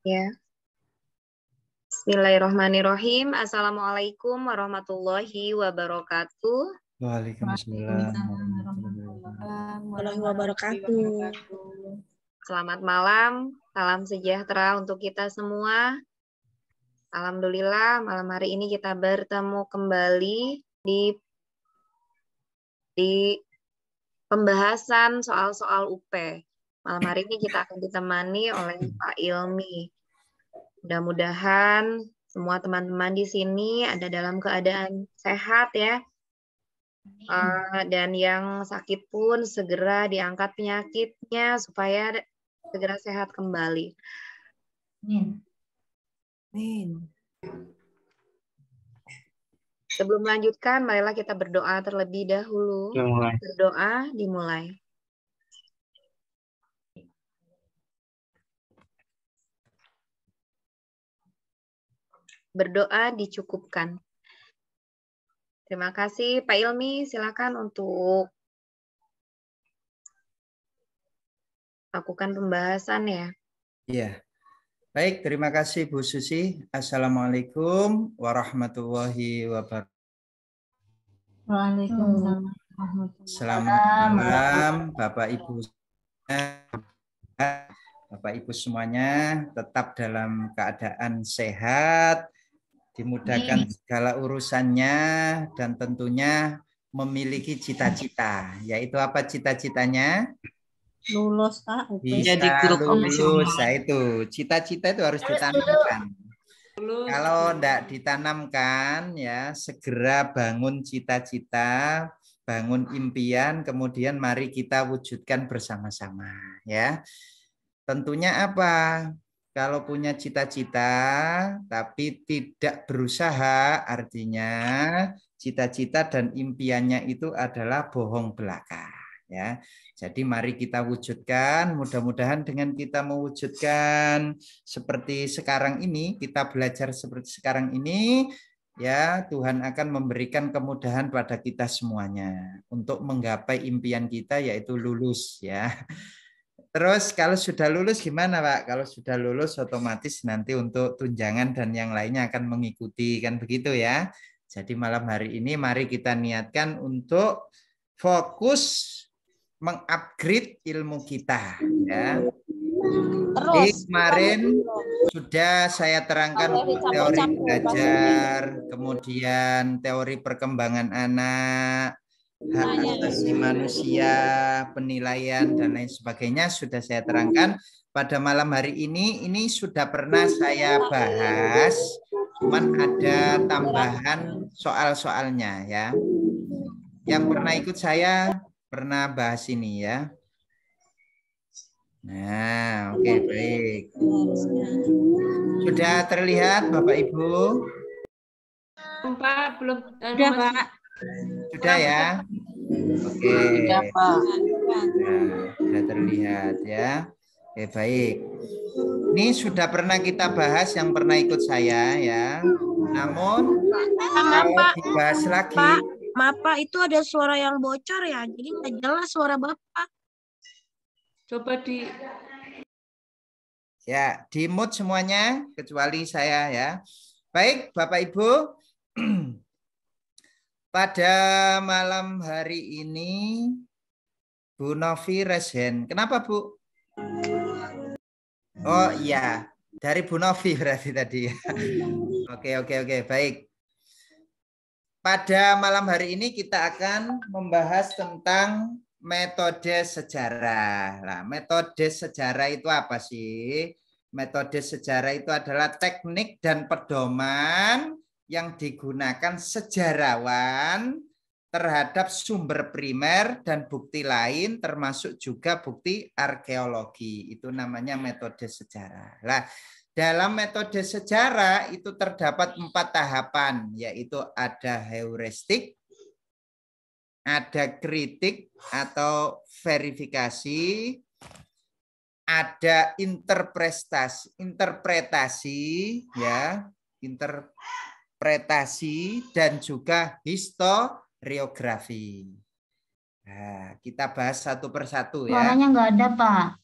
Ya. Bismillahirrahmanirrahim. Assalamualaikum warahmatullahi wabarakatuh. Waalaikumsalam warahmatullahi wabarakatuh. Selamat malam, salam sejahtera untuk kita semua. Alhamdulillah, malam hari ini kita bertemu kembali di pembahasan soal-soal UP. Malam hari ini kita akan ditemani oleh Pak Ilmi. Mudah-mudahan semua teman-teman di sini ada dalam keadaan sehat ya. Dan yang sakit pun segera diangkat penyakitnya supaya segera sehat kembali. Amin. Sebelum melanjutkan, marilah kita berdoa terlebih dahulu. Berdoa dimulai. Berdoa dicukupkan. Terima kasih Pak Ilmi, silakan untuk lakukan pembahasan ya. Iya. Baik, terima kasih Bu Susi. Assalamualaikum warahmatullahi wabarakatuh. Waalaikumsalam. Selamat malam Bapak Ibu. Bapak Ibu semuanya tetap dalam keadaan sehat, dimudahkan segala urusannya, dan tentunya memiliki cita-cita. Yaitu apa cita-citanya? Lulus Pak. Bisa lulus. Nah, itu cita-cita itu harus ditanamkan. Kalau tidak ditanamkan ya segera bangun cita-cita, bangun impian, kemudian mari kita wujudkan bersama-sama ya. Tentunya apa? Kalau punya cita-cita tapi tidak berusaha, artinya cita-cita dan impiannya itu adalah bohong belaka ya. Jadi mari kita wujudkan, mudah-mudahan dengan kita mewujudkan seperti sekarang ini, kita belajar seperti sekarang ini, ya Tuhan akan memberikan kemudahan pada kita semuanya untuk menggapai impian kita yaitu lulus ya. Terus kalau sudah lulus gimana Pak? Kalau sudah lulus otomatis nanti untuk tunjangan dan yang lainnya akan mengikuti, kan begitu ya. Jadi malam hari ini mari kita niatkan untuk fokus mengupgrade ilmu kita ya. Jadi kemarin sudah saya terangkan teori belajar, kemudian teori perkembangan anak, hak asasi manusia, penilaian dan lain sebagainya sudah saya terangkan. Pada malam hari ini sudah pernah saya bahas, cuman ada tambahan soal-soalnya ya. Yang pernah ikut saya pernah bahas ini ya. Nah, oke, baik. Sudah terlihat Bapak Ibu? Pak, belum. Sudah Pak. Sudah ya? Oke. Sudah Pak. Nah, sudah terlihat ya. Oke, baik. Ini sudah pernah kita bahas yang pernah ikut saya ya. Namun kalau dibahas lagi. Pak, maaf Pak, itu ada suara yang bocor ya. Jadi nggak jelas suara Bapak. Coba di... Ya, di mute semuanya kecuali saya ya. Baik, Bapak Ibu. Pada malam hari ini Bu Novi resen. Kenapa, Bu? Oh iya, dari Bu Novi berarti tadi. Oke, baik. Pada malam hari ini kita akan membahas tentang metode sejarah. Nah, metode sejarah itu apa sih? Metode sejarah itu adalah teknik dan pedoman yang digunakan sejarawan terhadap sumber primer dan bukti lain termasuk juga bukti arkeologi. Itu namanya metode sejarah. Nah, dalam metode sejarah itu terdapat 4 tahapan, yaitu ada heuristik, ada kritik atau verifikasi, ada interpretasi ya, interpretasi dan juga historiografi. Nah, kita bahas satu persatu ya. Suaranya nggak ada, Pak.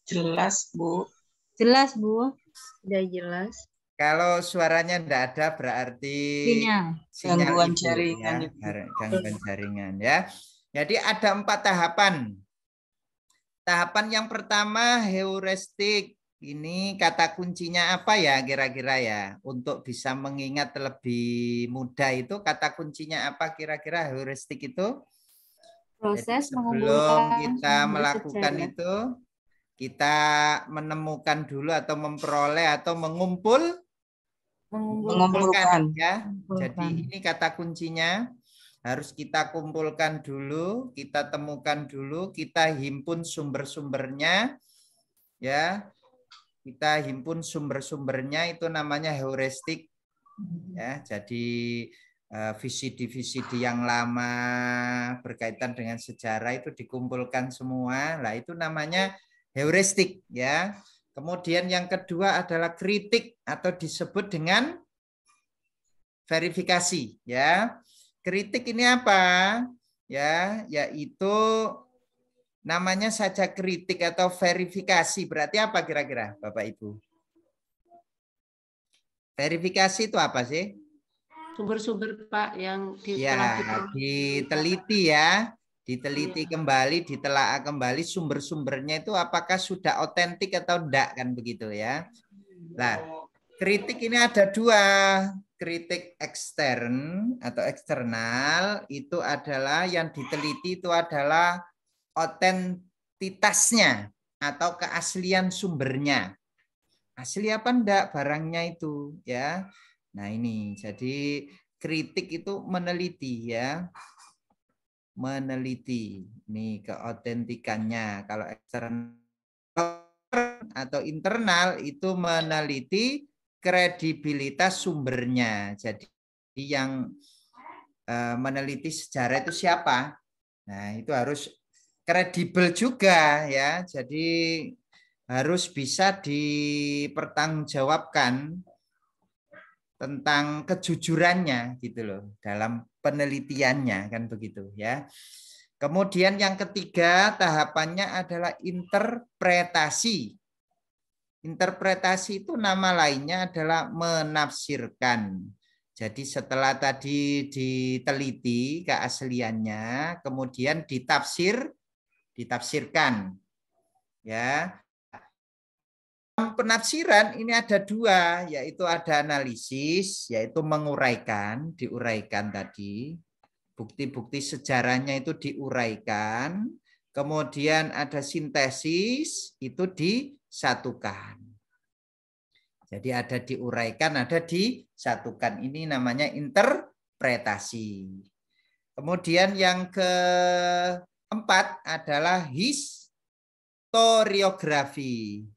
Jelas, Bu. Jelas, Bu. Sudah jelas. Kalau suaranya tidak ada berarti sinyal Gangguan itu jaringan, ya, Ibu. gangguan jaringan ya. Jadi ada 4 tahapan. Tahapan yang pertama heuristik. Ini kata kuncinya apa ya kira-kira ya? Untuk bisa mengingat lebih mudah itu kata kuncinya apa kira-kira heuristik itu? Proses jadi sebelum kita sumber melakukan sejarah. itu, kita menemukan dulu atau memperoleh atau mengumpulkan ya. Jadi ini kata kuncinya. Harus kita kumpulkan dulu, kita temukan dulu, kita himpun sumber-sumbernya, ya. Kita himpun sumber-sumbernya itu namanya heuristik, ya. Jadi VCD-VCD yang lama berkaitan dengan sejarah itu dikumpulkan semua, lah itu namanya heuristik, ya. Kemudian yang kedua adalah kritik atau disebut dengan verifikasi, ya. Kritik ini apa? Ya, yaitu namanya saja kritik atau verifikasi. Berarti apa kira-kira, Bapak Ibu? Verifikasi itu apa sih? Sumber-sumber Pak yang diteliti ya. Diteliti kembali, ditelaah kembali sumber-sumbernya itu apakah sudah otentik atau enggak, kan begitu ya. Nah, kritik ini ada 2. Kritik ekstern atau eksternal itu adalah yang diteliti itu adalah otentitasnya atau keaslian sumbernya. Asli apa enggak barangnya itu ya. Nah, ini jadi kritik itu meneliti ya. Meneliti ini keotentikannya. Kalau eksternal atau internal itu meneliti kredibilitas sumbernya. Jadi yang meneliti sejarah itu siapa? Nah, itu harus kredibel juga ya. Jadi harus bisa dipertanggungjawabkan tentang kejujurannya gitu loh dalam penelitiannya, kan begitu ya. Kemudian yang ketiga tahapannya adalah interpretasi. Interpretasi itu nama lainnya adalah menafsirkan. Jadi setelah tadi diteliti keasliannya, kemudian ditafsirkan. Ya. Penafsiran ini ada 2, yaitu ada analisis, yaitu menguraikan, diuraikan tadi. Bukti-bukti sejarahnya itu diuraikan. Kemudian ada sintesis, itu disatukan. Jadi ada diuraikan, ada disatukan. Ini namanya interpretasi. Kemudian yang keempat adalah historiografi.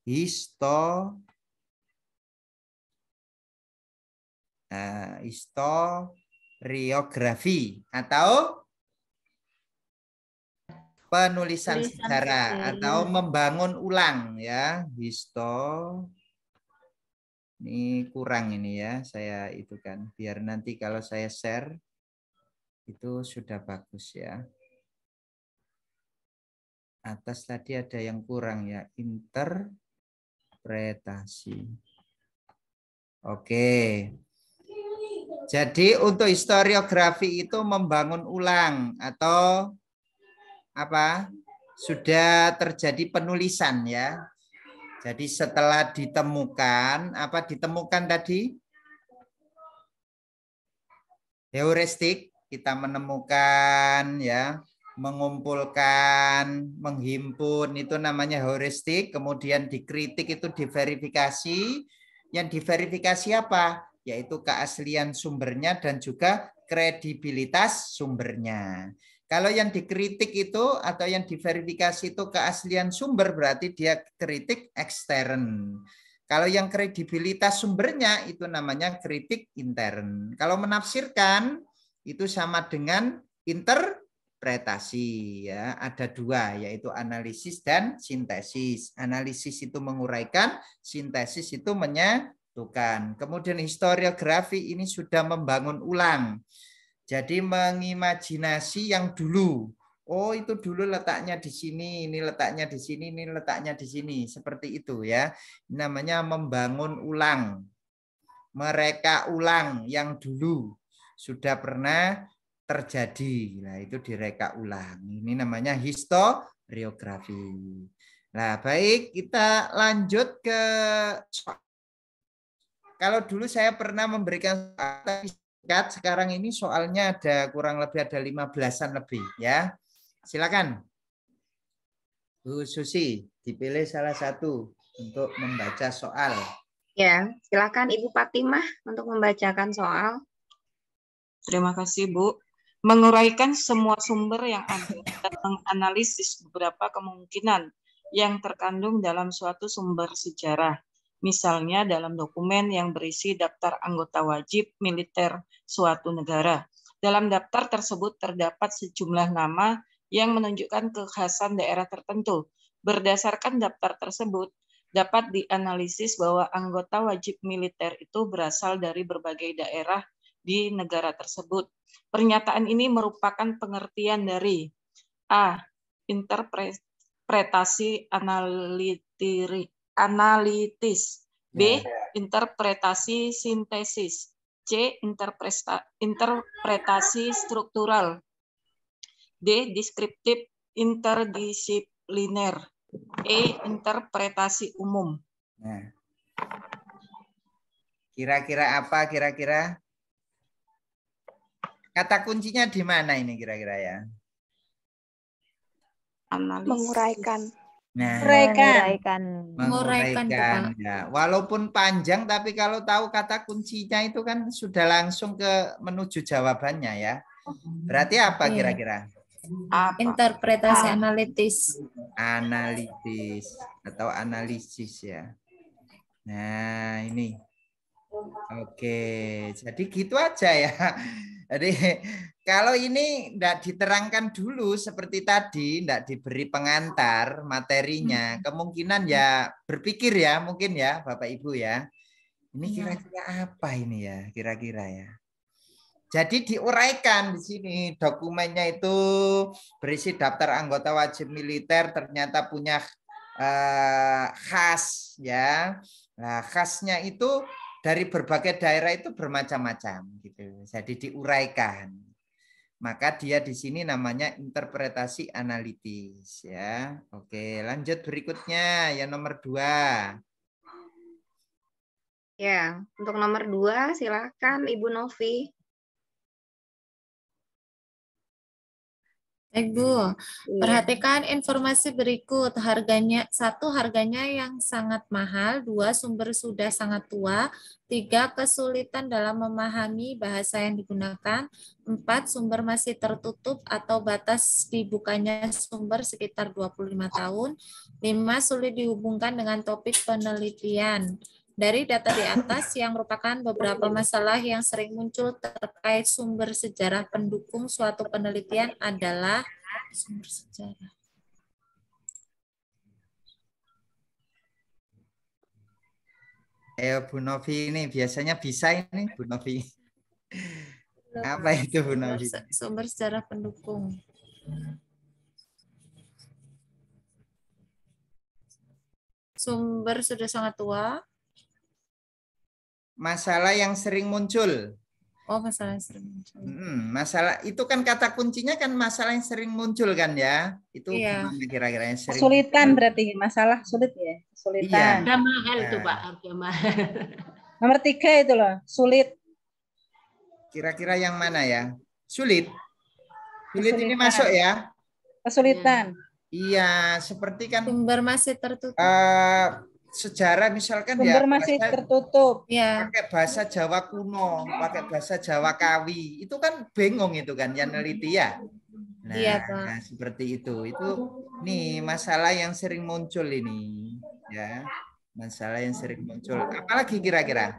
Historiografi atau penulisan sejarah atau membangun ulang ya. Ini kurang ini ya, saya itu kan biar nanti kalau saya share itu sudah bagus ya. Atas tadi ada yang kurang ya, interpretasi. Oke. Jadi untuk historiografi itu membangun ulang atau apa? Sudah terjadi penulisan ya. Jadi setelah ditemukan, apa ditemukan tadi? Heuristik, kita menemukan ya, mengumpulkan, menghimpun itu namanya heuristik, kemudian dikritik itu diverifikasi. Yang diverifikasi apa? Yaitu keaslian sumbernya dan juga kredibilitas sumbernya. Kalau yang dikritik itu atau yang diverifikasi itu keaslian sumber berarti dia kritik ekstern. Kalau yang kredibilitas sumbernya itu namanya kritik intern. Kalau menafsirkan itu sama dengan interpretasi ya. Ada 2 yaitu analisis dan sintesis. Analisis itu menguraikan, sintesis itu menyatukan. Kemudian historiografi ini sudah membangun ulang. Jadi mengimajinasi yang dulu Oh, itu dulu letaknya di sini, ini letaknya di sini, ini letaknya di sini. Seperti itu ya. Namanya membangun ulang. Mereka ulang yang dulu sudah pernah terjadi. Nah, itu direka ulang. Ini namanya historiografi. Nah, baik, kita lanjut ke soal. Kalau dulu saya pernah memberikan soal, sekarang ini soalnya ada kurang lebih ada 15-an lebih ya. Silakan. Bu Susi, dipilih salah satu untuk membaca soal. Ya, silakan Ibu Fatimah untuk membacakan soal. Terima kasih, Bu. Menguraikan semua sumber yang ada dan menganalisis beberapa kemungkinan yang terkandung dalam suatu sumber sejarah. Misalnya dalam dokumen yang berisi daftar anggota wajib militer suatu negara. Dalam daftar tersebut terdapat sejumlah nama yang menunjukkan kekhasan daerah tertentu. Berdasarkan daftar tersebut, dapat dianalisis bahwa anggota wajib militer itu berasal dari berbagai daerah di negara tersebut. Pernyataan ini merupakan pengertian dari A. Interpretasi analitis, B. Interpretasi sintesis, C. Interpretasi struktural, D. Deskriptif interdisipliner, E. Interpretasi umum. Nah, kira-kira apa kira-kira? Kata kuncinya di mana ini kira-kira ya? Analisis. Menguraikan. Nah, Menguraikan. Ya. Walaupun panjang tapi kalau tahu kata kuncinya itu kan sudah langsung ke menuju jawabannya ya. Berarti apa kira-kira? Interpretasi analitis. Analitis atau analisis ya. Nah, ini. Oke, jadi gitu aja ya. Jadi kalau ini tidak diterangkan dulu seperti tadi, tidak diberi pengantar materinya, kemungkinan ya berpikir ya, mungkin ya Bapak Ibu ya. Ini kira-kira apa ini ya, kira-kira ya. Jadi diuraikan di sini dokumennya itu berisi daftar anggota wajib militer ternyata punya khas ya. Nah, khasnya itu dari berbagai daerah itu bermacam-macam gitu. Jadi diuraikan. Maka dia di sini namanya interpretasi analitis ya. Oke, lanjut berikutnya yang nomor 2. Ya, untuk nomor 2 silakan Ibu Novi. Baik, Bu. Perhatikan informasi berikut. Harganya yang sangat mahal, 2 sumber sudah sangat tua, 3 kesulitan dalam memahami bahasa yang digunakan, 4 sumber masih tertutup atau batas dibukanya sumber sekitar 25 tahun, 5 sulit dihubungkan dengan topik penelitian. Dari data di atas yang merupakan beberapa masalah yang sering muncul terkait sumber sejarah pendukung suatu penelitian adalah sumber sejarah. Bu Novi ini biasanya bisa ini Bu Novi. Apa itu Bu Novi? Sumber sejarah pendukung. Sumber sudah sangat tua. Masalah yang sering muncul. Oh, masalah yang sering muncul. Masalah itu kan kata kuncinya kan masalah yang sering muncul kan ya? Itu gimana kira-kira yang sering? Kesulitan berarti masalah sulit ya? Kesulitan. Harga mahal itu Pak, harga mahal. Nomor 3 itu loh, sulit. Kira-kira yang mana ya? Sulit. Sulit ini Kesulitan. masuk ya? Kesulitan. Iya, seperti kan Sumber masih tertutup. Sejarah misalkan Sumber ya masih tertutup. Ya. pakai bahasa Jawa kuno, pakai bahasa Jawa Kawi, itu kan bingung itu kan yang neliti ya. Nah, Iya, Pak. seperti itu. Itu nih masalah yang sering muncul ini, ya. Masalah yang sering muncul. Apalagi kira-kira?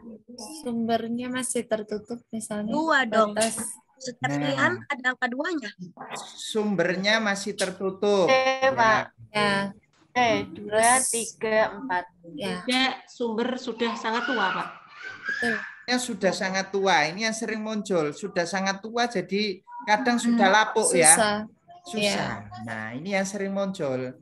Sumbernya masih tertutup misalnya. 2 dong. Batas. Setiap pilihan ada angka 2-nya. Sumbernya masih tertutup. Pak. Ya. 2, 3, 4. Ya. Sumber sudah sangat tua, Pak. Betul. Yang sudah sangat tua, ini yang sering muncul. Sudah sangat tua, jadi kadang sudah lapuk Susah. ya. susah. Nah, ini yang sering muncul.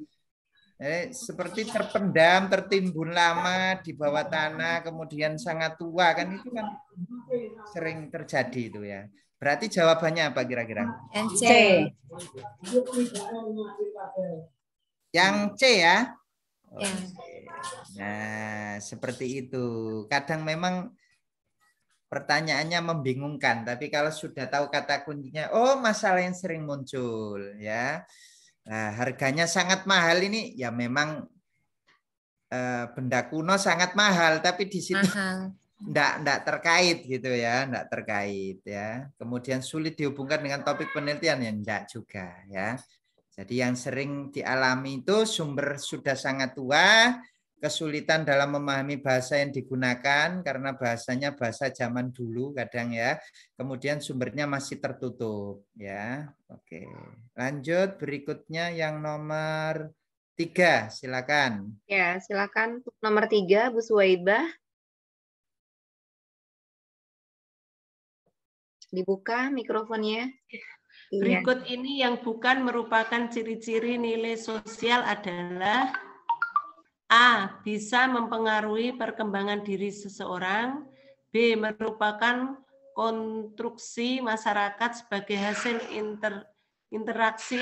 Seperti terpendam, tertimbun lama di bawah tanah, kemudian sangat tua, kan itu kan sering terjadi itu ya. Berarti jawabannya apa kira-kira? C. Yang C ya? Ya. Nah, seperti itu. Kadang memang pertanyaannya membingungkan, tapi kalau sudah tahu kata kuncinya, oh masalah yang sering muncul ya. Nah, harganya sangat mahal ini ya memang benda kuno sangat mahal, tapi di situ enggak terkait gitu ya, enggak terkait ya. Kemudian sulit dihubungkan dengan topik penelitian ya enggak juga ya. Jadi yang sering dialami itu sumber sudah sangat tua, kesulitan dalam memahami bahasa yang digunakan karena bahasanya bahasa zaman dulu kadang ya. Kemudian sumbernya masih tertutup ya. Oke. Lanjut berikutnya yang nomor 3, silakan. Ya, silakan nomor 3 Bu Suwaibah. Dibuka mikrofonnya. Berikut ini yang bukan merupakan ciri-ciri nilai sosial adalah A. Bisa mempengaruhi perkembangan diri seseorang. B. Merupakan konstruksi masyarakat sebagai hasil interaksi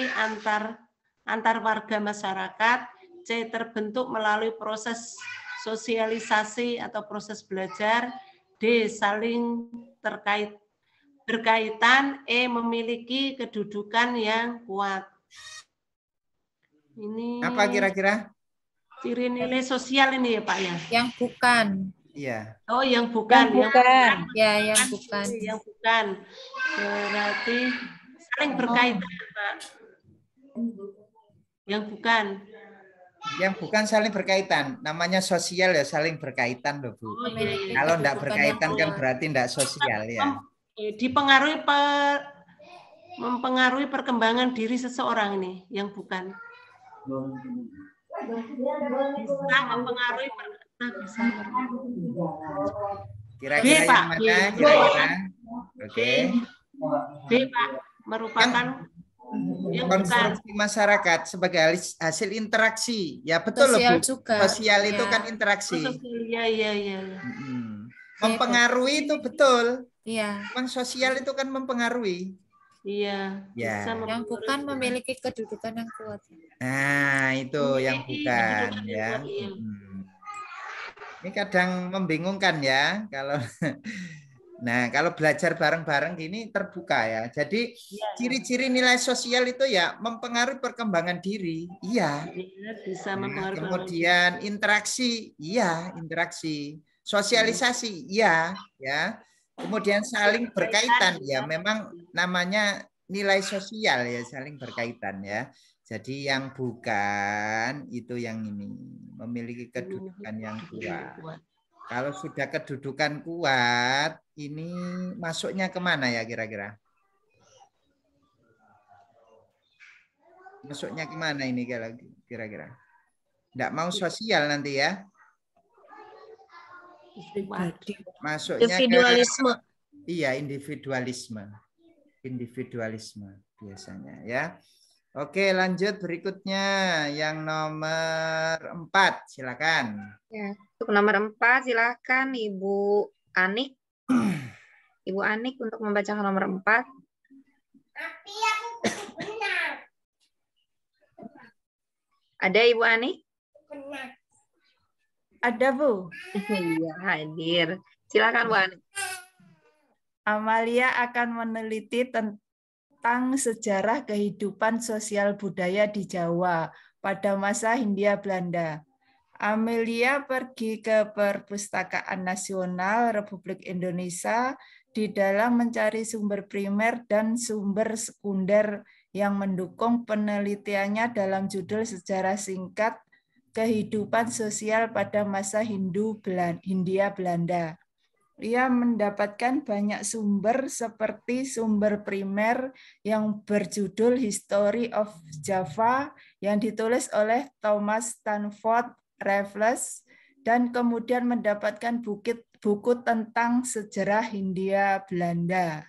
antar warga masyarakat. C. Terbentuk melalui proses sosialisasi atau proses belajar. D. Saling berkaitan. E. Memiliki kedudukan yang kuat. Ini apa kira-kira? Ciri nilai sosial ini ya Pak ya? Yang bukan. Iya. Oh, yang bukan. Yang bukan. Ya, yang bukan. Yang bukan. Berarti saling berkaitan Pak. Yang bukan. Yang bukan saling berkaitan. Namanya sosial ya saling berkaitan loh Bu. Oh, iya. Kalau enggak berkaitan kan berarti enggak sosial ya. Mempengaruhi perkembangan diri seseorang ini yang bukan. Bisa mempengaruhi kira-kira yang mana? Kira-kira. Oke. B Pak, merupakan yang konstruksi masyarakat sebagai hasil interaksi. Ya betul loh Bu. Juga. Sosial ya. itu kan interaksi. Iya. Mempengaruhi itu betul. Iya. Memang sosial itu kan mempengaruhi. Iya. Ya. Yang bukan memiliki kedudukan yang kuat. Nah, itu yang bukan ya. Ini kadang membingungkan ya kalau nah, kalau belajar bareng-bareng gini terbuka ya. Jadi ciri-ciri nilai sosial itu ya mempengaruhi perkembangan diri. Iya. Bisa mempengaruhi. Kemudian interaksi, iya, interaksi. Sosialisasi, iya, ya. Kemudian saling berkaitan ya, memang namanya nilai sosial ya, saling berkaitan ya. Jadi yang bukan itu yang ini memiliki kedudukan yang kuat. Kalau sudah kedudukan kuat, ini masuknya kemana ya kira-kira? Masuknya kemana ini kira-kira? Nggak mau sosial nanti ya? Masuknya individualisme. Iya, individualisme biasanya ya. Oke, lanjut berikutnya yang nomor 4, silakan. Ya, untuk nomor 4 silakan Ibu Anik. Ibu Anik untuk membacakan nomor 4. Ada Ibu Anik? Ada Bu. Iya, hadir. Silakan Bu Anik. Amalia akan meneliti tentang sejarah kehidupan sosial budaya di Jawa pada masa Hindia Belanda. Amelia pergi ke Perpustakaan Nasional Republik Indonesia di dalam mencari sumber primer dan sumber sekunder yang mendukung penelitiannya dalam judul sejarah singkat kehidupan sosial pada masa Hindia Belanda. Ia mendapatkan banyak sumber seperti sumber primer yang berjudul History of Java yang ditulis oleh Thomas Stanford Raffles dan kemudian mendapatkan buku tentang sejarah Hindia Belanda.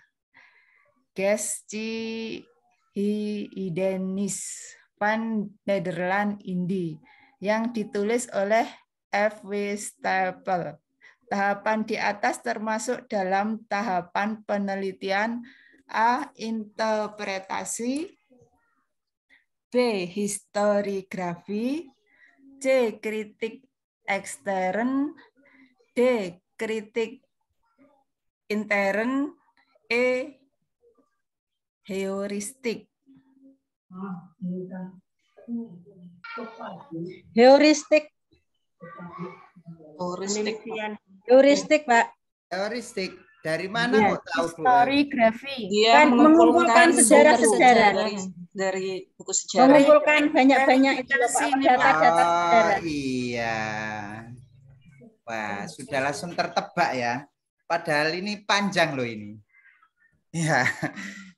Heidenis van Nederland Indi yang ditulis oleh F.W. Stapel. Tahapan di atas termasuk dalam tahapan penelitian: A. Interpretasi, B. Historiografi, C. Kritik ekstern, D. Kritik intern, E. Heuristik. Heuristik. Heuristik, Pak. Heuristik. Dari mana Iya. kok tahu, Bu? Historiografi. Dia Kan mengumpulkan sejarah-sejarah. dari buku sejarah. Mengumpulkan banyak-banyak itu loh, Pak, data-data sejarah. Iya. Wah, sudah langsung tertebak ya. Padahal ini panjang loh ini. Ya.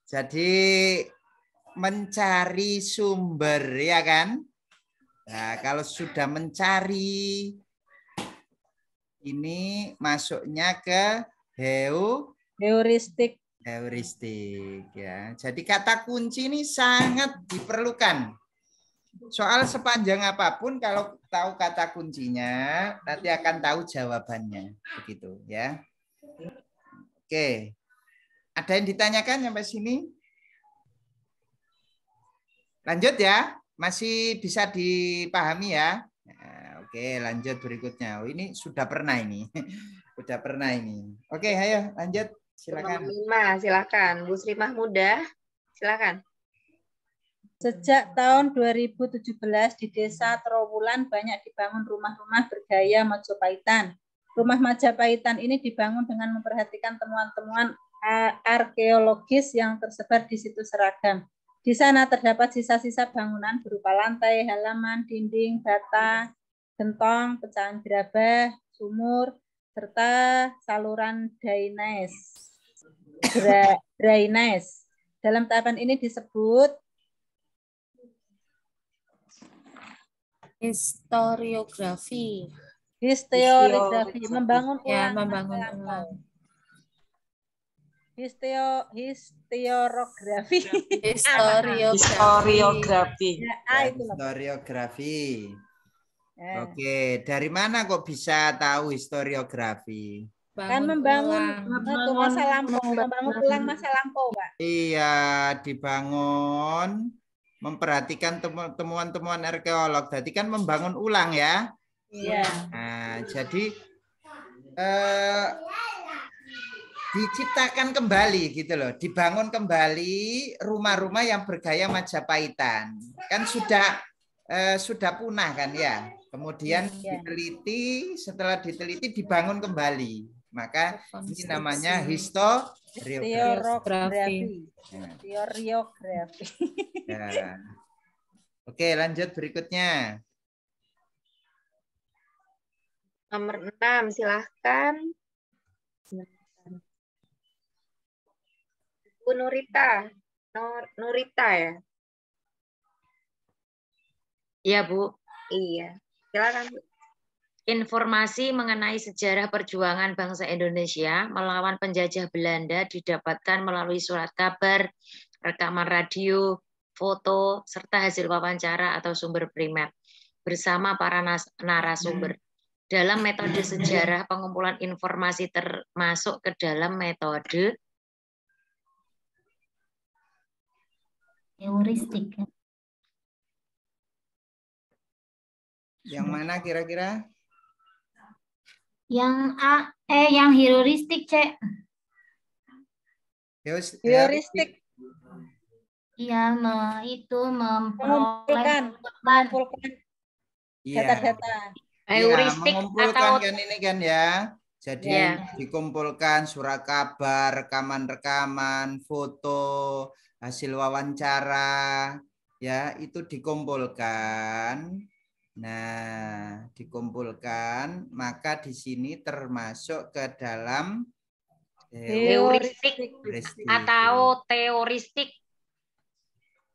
Jadi mencari sumber ya kan? Nah, kalau sudah mencari ini masuknya ke heuristik. Heuristik ya. Jadi kata kunci ini sangat diperlukan. Soal sepanjang apapun kalau tahu kata kuncinya nanti akan tahu jawabannya, begitu ya. Oke. Ada yang ditanyakan sampai sini? Lanjut ya. Masih bisa dipahami ya. Nah, oke, lanjut berikutnya. Oh, ini sudah pernah ini. Sudah pernah ini. Oke, ayo lanjut. Silakan. Silakan. Bu Sri Mahmudah, silakan. Sejak tahun 2017 di Desa Trowulan banyak dibangun rumah-rumah bergaya Majapaitan. Rumah Majapaitan ini dibangun dengan memperhatikan temuan-temuan arkeologis yang tersebar di situs seragam. Di sana terdapat sisa-sisa bangunan berupa lantai, halaman, dinding, bata, gentong, pecahan gerabah, sumur, serta saluran drainase. Dalam tahapan ini disebut Historiografi. Historiografi, membangun ulang. Ya, membangun ulang. Historiografi. Historiografi. Ya, Historiografi. Oke, dari mana kok bisa tahu historiografi? Kan membangun masa lampau, membangun ulang masa lampau, Pak. Iya, dibangun, memperhatikan temuan-temuan arkeolog. Jadi kan membangun ulang ya. Iya. Nah, jadi diciptakan kembali gitu loh, dibangun kembali rumah-rumah yang bergaya Majapaitan. Kan sudah punah kan ya. Kemudian diteliti, setelah diteliti dibangun kembali. Maka ini namanya historiografi. Ya. Oke, lanjut berikutnya. Nomor 6, silahkan. Bu Nurita. Nurita ya? Iya, Bu. Iya. Silakan, Bu. Informasi mengenai sejarah perjuangan bangsa Indonesia melawan penjajah Belanda didapatkan melalui surat kabar, rekaman radio, foto, serta hasil wawancara atau sumber primer bersama para narasumber. Dalam metode sejarah, pengumpulan informasi termasuk ke dalam metode heuristik. Yang mana kira-kira? Yang yang heuristik, Cek. Heuristik. Iya, itu mengumpulkan data-data. Heuristik mengumpulkan kan ini kan ya. Jadi dikumpulkan surat kabar, rekaman-rekaman, foto, hasil wawancara, ya itu dikumpulkan. Nah, dikumpulkan, maka di sini termasuk ke dalam heuristik atau teoristik.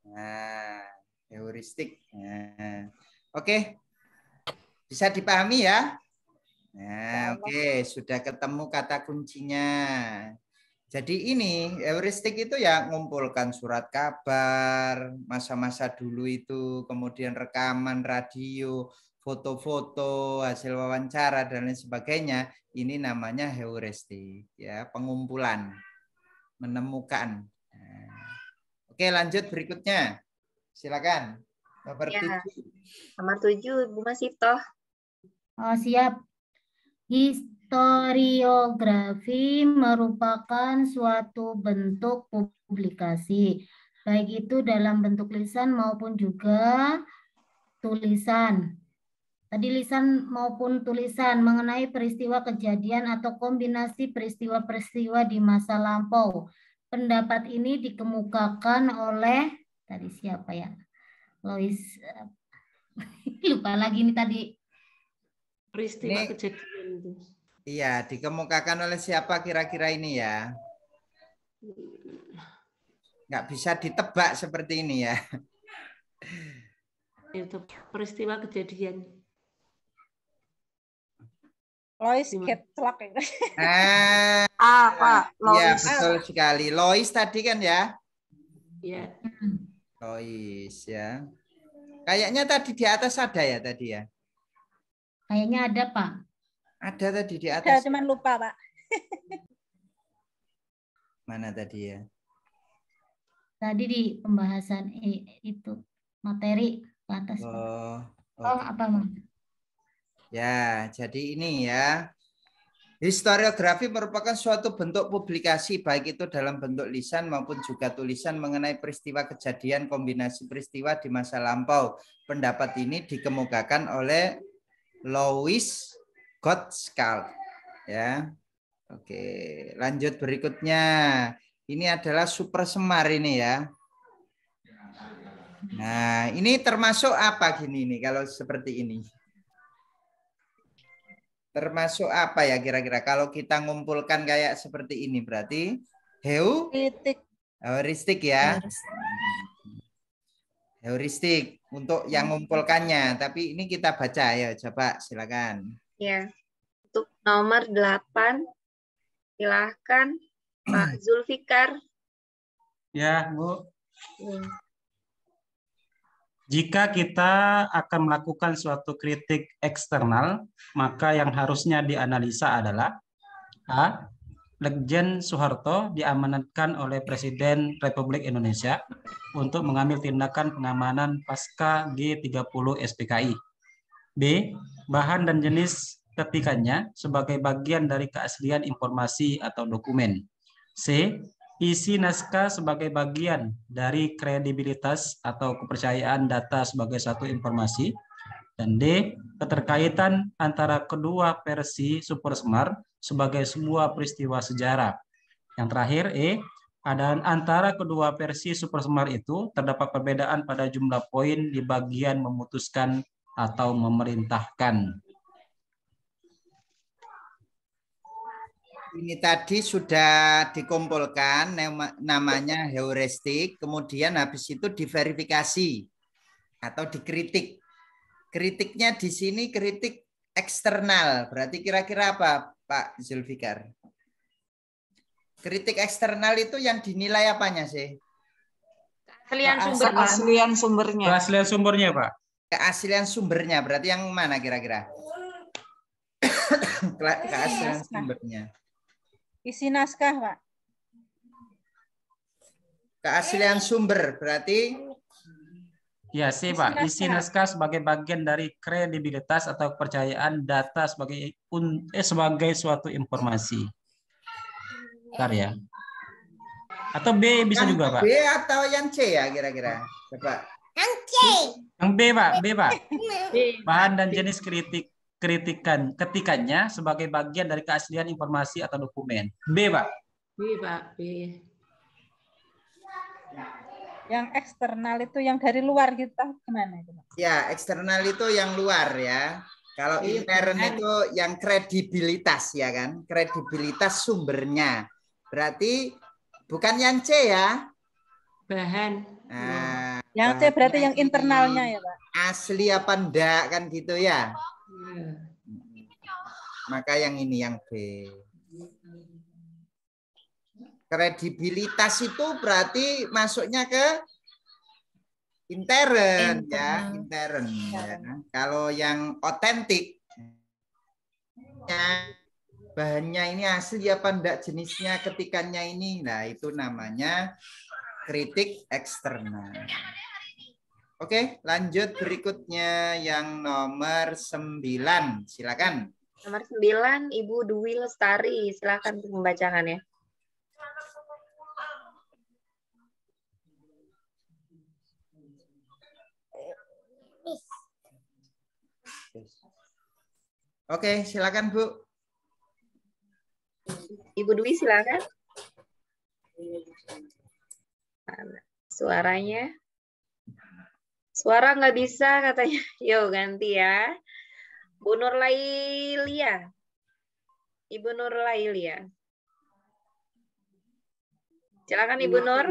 Nah, heuristik. Nah, oke. Bisa dipahami ya? Nah, oke, sudah ketemu kata kuncinya. Jadi ini heuristik itu ya ngumpulkan surat kabar, masa-masa dulu itu, kemudian rekaman radio, foto-foto, hasil wawancara dan lain sebagainya. Ini namanya heuristik, ya, pengumpulan, menemukan. Nah. Oke, lanjut berikutnya. Silakan. Nomor 7. Nomor 7, Bu Masito. Oh, siap. Historiografi merupakan suatu bentuk publikasi, baik itu dalam bentuk lisan maupun juga tulisan. Tadi lisan maupun tulisan mengenai peristiwa kejadian atau kombinasi peristiwa-peristiwa di masa lampau. Pendapat ini dikemukakan oleh, tadi siapa ya? Lois, lupa lagi nih tadi. Peristiwa kejadian itu. Iya, dikemukakan oleh siapa kira-kira ini ya? Nggak bisa ditebak seperti ini ya. Itu peristiwa kejadian. Lois Ketlak ya. Pak. Iya, Lois. betul sekali. Lois tadi kan ya? Iya. Lois ya. Kayaknya tadi di atas ada ya tadi ya? Kayaknya ada, Pak. Ada tadi di atas. Ada, cuman lupa, Pak. Mana tadi ya? Tadi di pembahasan itu materi ke atas. Oh, apa, Mas? Ya, jadi ini ya. Historiografi merupakan suatu bentuk publikasi baik itu dalam bentuk lisan maupun juga tulisan mengenai peristiwa kejadian kombinasi peristiwa di masa lampau. Pendapat ini dikemukakan oleh Louis Gottschalk ya. Oke, lanjut berikutnya. Ini adalah super semar ini ya. Nah, ini termasuk apa gini nih kalau seperti ini? Termasuk apa ya kira-kira kalau kita ngumpulkan kayak seperti ini berarti heuristik ya. Heuristik untuk yang ngumpulkannya, tapi ini kita baca ya, coba silakan. Ya. Untuk nomor 8 silahkan Pak Zulfikar. Ya, Bu. Jika kita akan melakukan suatu kritik eksternal, maka yang harusnya dianalisa adalah A. Legend Soeharto diamanatkan oleh Presiden Republik Indonesia untuk mengambil tindakan pengamanan pasca G30 SPKI. B. Bahan dan jenis ketikannya sebagai bagian dari keaslian informasi atau dokumen. C. Isi naskah sebagai bagian dari kredibilitas atau kepercayaan data sebagai satu informasi. Dan D. Keterkaitan antara kedua versi Super Semar sebagai sebuah peristiwa sejarah. Yang terakhir E. Antara kedua versi Super Semar itu terdapat perbedaan pada jumlah poin di bagian memutuskan atau memerintahkan. Ini tadi sudah dikumpulkan namanya heuristik, kemudian habis itu diverifikasi atau dikritik. Kritiknya di sini kritik eksternal. Berarti kira-kira apa, Pak Zulfikar? Kritik eksternal itu yang dinilai apanya sih? Keaslian sumbernya. Keaslian sumbernya, Pak. Keaslian sumbernya. Berarti yang mana kira-kira? Keaslian sumbernya. Isi naskah, Pak. Keaslian sumber berarti ya, C, Pak. Isi naskah sebagai bagian dari kredibilitas atau kepercayaan data sebagai suatu informasi. Bentar ya. Atau B bisa yang juga, Pak. B atau yang C ya kira-kira? Coba. Yang C. Yang B, Pak. B, Pak. Bahan dan jenis ketikannya sebagai bagian dari keaslian informasi atau dokumen. B, Pak. B, Pak. B. Yang eksternal itu yang dari luar kita gimana itu, Pak? Ya, eksternal itu yang luar ya. Kalau intern itu yang kredibilitas ya kan? Kredibilitas sumbernya. Berarti bukan yang C ya. Bahan. Nah, yang C berarti yang internalnya ya, Pak. Asli apa enggak kan gitu ya. Maka yang ini yang B. Kredibilitas itu berarti masuknya ke intern ya, intern ya. Kalau yang otentik bahannya ini asli apa enggak, jenisnya ketikannya ini, nah itu namanya kritik eksternal. Oke, lanjut berikutnya yang nomor 9, silakan. Nomor 9, Ibu Dwi Lestari, silakan untuk membacakan ya. Oke, silakan Bu. Ibu Dwi silakan. Suaranya. Suara nggak bisa katanya. Yo ganti ya. Bu Nur Lailia. Ibu Nur Lailia. Silakan Ibu Nur.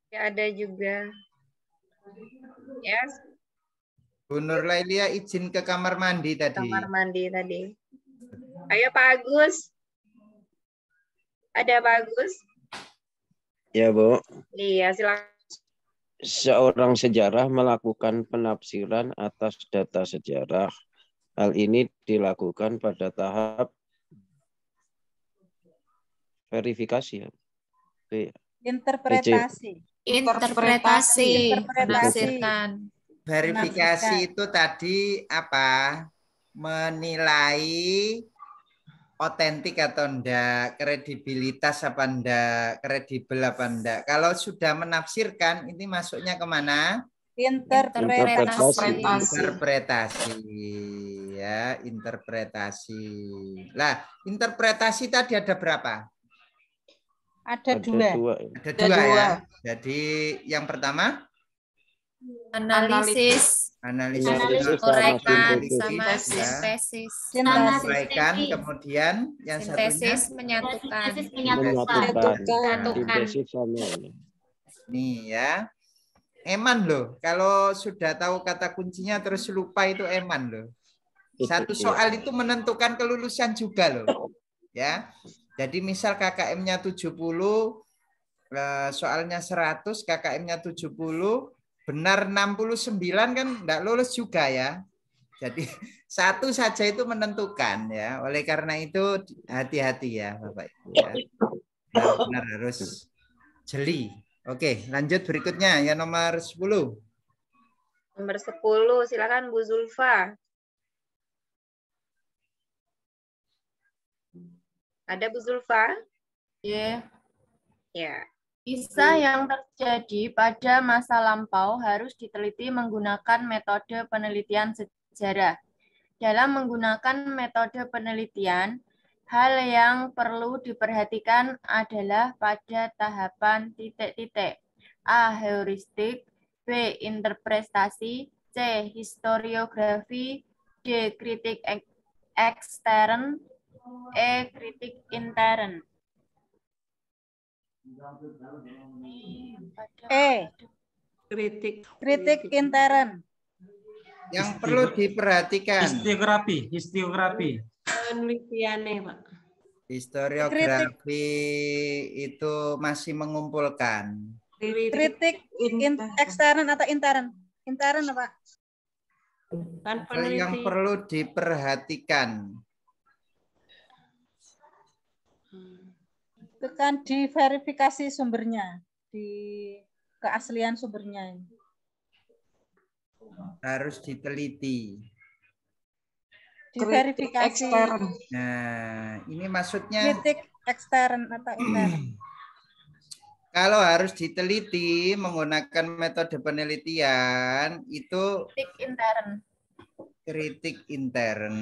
Ya, ada juga. Yes. Bu Nur Lailia izin ke kamar mandi tadi. Kamar mandi tadi. Ayo Pak Agus. Ada Pak Agus? Ya, Bu. Iya, silakan. Seorang sejarah melakukan penafsiran atas data sejarah. Hal ini dilakukan pada tahap verifikasi. Interpretasi. Interpretasi. Menafsirkan. Verifikasi itu tadi apa? Menilai otentik atau enggak, kredibilitas apa enggak, kredibel apa enggak. Kalau sudah menafsirkan, ini masuknya kemana? Interpretasi. Interpretasi. Ya, interpretasi. Lah, interpretasi tadi ada berapa? Ada dua. Ada dua ya. Jadi yang pertama? Analisis. Uraikan sama sintesis. Uraikan, kemudian yang sintesis satunya menyatukan. Nih ya. Eman loh. Kalau sudah tahu kata kuncinya terus lupa itu eman loh. Satu soal itu menentukan kelulusan juga loh. Ya. Jadi misal KKM-nya 70, soalnya 100, KKM-nya 70, benar 69 kan enggak lulus juga ya. Jadi satu saja itu menentukan ya. Oleh karena itu hati-hati ya Bapak Ibu ya. Benar-benar harus jeli. Oke, lanjut berikutnya yang nomor 10. Nomor 10, silakan Bu Zulfa. Ada Bu Zulfa? Ya. Ya. Kisah yang terjadi pada masa lampau harus diteliti menggunakan metode penelitian sejarah. Dalam menggunakan metode penelitian, hal yang perlu diperhatikan adalah pada tahapan titik-titik. A. Heuristik, B. Interpretasi, C. Historiografi, D. Kritik ekstern, E. Kritik intern. Kritik intern. Yang perlu diperhatikan. Historiografi. Penelitiannya, Pak. Historiografi itu masih mengumpulkan. Kritik ekstern atau intern? Intern apa? Yang perlu diperhatikan. Itu kan diverifikasi sumbernya, di keaslian sumbernya. Harus diteliti. Diverifikasi. Nah, ini maksudnya kritik ekstern atau intern. Kalau harus diteliti menggunakan metode penelitian itu kritik intern. Kritik intern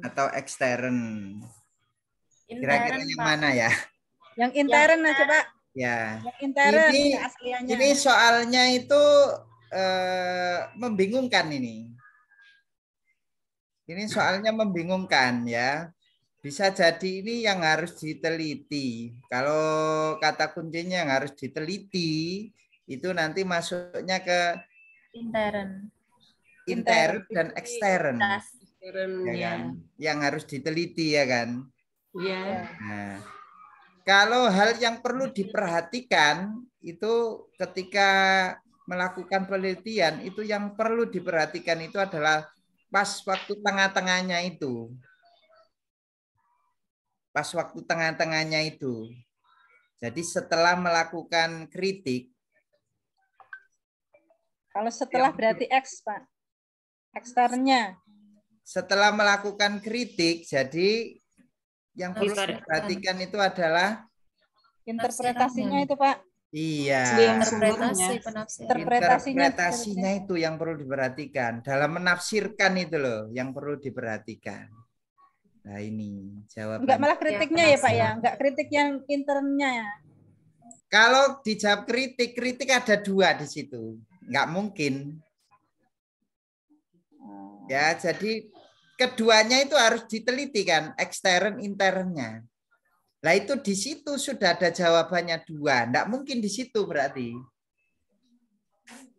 atau ekstern. Kira-kira yang mana ya? Yang intern aja, Pak. Ya. Yang intern ini asliannya. Ini soalnya itu membingungkan ini. Ini soalnya membingungkan ya. Bisa jadi ini yang harus diteliti. Kalau kata kuncinya yang harus diteliti itu nanti masuknya ke intern dan ekstern. Ya kan? Yang harus diteliti ya kan. Iya. Nah, kalau hal yang perlu diperhatikan itu ketika melakukan penelitian, itu yang perlu diperhatikan itu adalah pas waktu tengah-tengahnya itu. Pas waktu tengah-tengahnya itu. Jadi setelah melakukan kritik. Kalau setelah berarti X, Pak. Eksternnya. Setelah melakukan kritik, jadi yang perlu diperhatikan itu adalah interpretasinya itu, Pak. Iya. Interpretasinya itu yang perlu diperhatikan. Dalam menafsirkan itu loh yang perlu diperhatikan. Nah ini jawabannya. Enggak malah kritiknya ya Pak ya, enggak kritik yang internnya ya. Kalau dijawab kritik ada dua di situ. Enggak mungkin. Ya, jadi keduanya itu harus diteliti kan, ekstern internnya. Nah itu di situ sudah ada jawabannya dua, enggak mungkin di situ berarti.